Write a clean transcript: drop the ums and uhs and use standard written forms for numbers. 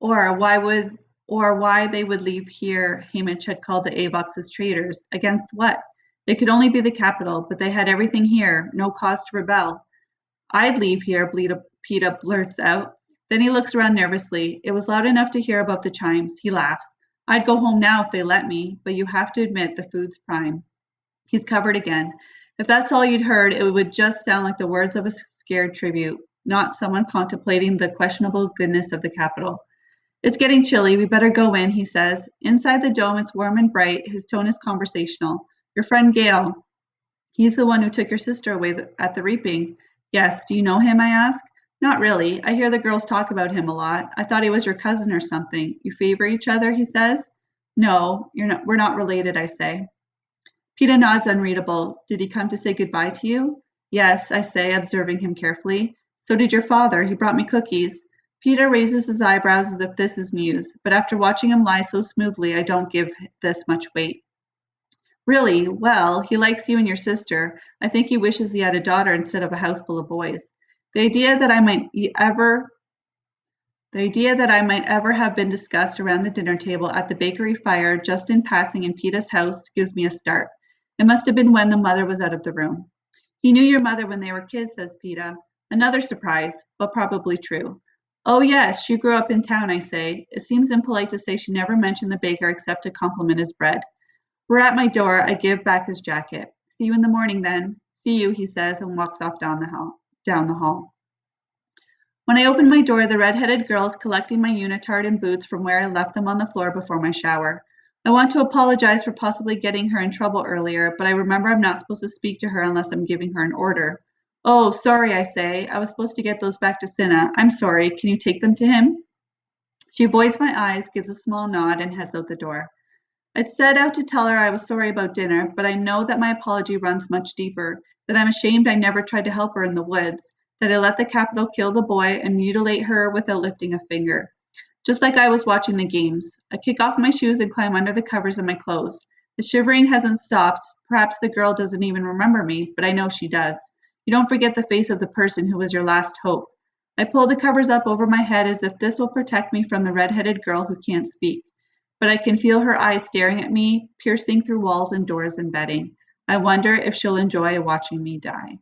Or why would or why they would leave here. Haymitch had called the Avoxes traitors. Against what? It could only be the capital, but they had everything here, no cause to rebel. I'd leave here, Peeta blurts out. Then he looks around nervously. It was loud enough to hear above the chimes. He laughs. I'd go home now if they let me, but you have to admit the food's prime. He's covered again. If that's all you'd heard, it would just sound like the words of a scared tribute, not someone contemplating the questionable goodness of the capital. It's getting chilly. We better go in, he says. Inside the dome, it's warm and bright. His tone is conversational. Your friend Gale. He's the one who took your sister away at the reaping. Yes. Do you know him, I ask? Not really. I hear the girls talk about him a lot. I thought he was your cousin or something. You favor each other, he says. No, we're not related, I say. Peeta nods unreadable. Did he come to say goodbye to you? Yes, I say, observing him carefully. So did your father. He brought me cookies. Peeta raises his eyebrows as if this is news, but after watching him lie so smoothly, I don't give this much weight. Really? Well, he likes you and your sister. I think he wishes he had a daughter instead of a house full of boys. The idea that I might ever have been discussed around the dinner table at the bakery fire just in passing in Peeta's house gives me a start. It must have been when the mother was out of the room. He knew your mother when they were kids, says Peeta. Another surprise, but probably true. Oh, yes, she grew up in town, I say. It seems impolite to say she never mentioned the baker except to compliment his bread. We're at my door. I give back his jacket. See you in the morning, then. See you, he says, and walks off down the hall. When I open my door, the red-headed girl is collecting my unitard and boots from where I left them on the floor before my shower. I want to apologize for possibly getting her in trouble earlier, but I remember I'm not supposed to speak to her unless I'm giving her an order. Oh, sorry, I say. I was supposed to get those back to Cinna. I'm sorry. Can you take them to him? She avoids my eyes, gives a small nod, and heads out the door. I'd set out to tell her I was sorry about dinner, but I know that my apology runs much deeper, that I'm ashamed I never tried to help her in the woods, that I let the capital kill the boy and mutilate her without lifting a finger. Just like I was watching the games. I kick off my shoes and climb under the covers of my clothes. The shivering hasn't stopped. Perhaps the girl doesn't even remember me, but I know she does. You don't forget the face of the person who was your last hope. I pull the covers up over my head as if this will protect me from the red-headed girl who can't speak. But I can feel her eyes staring at me, piercing through walls and doors and bedding. I wonder if she'll enjoy watching me die.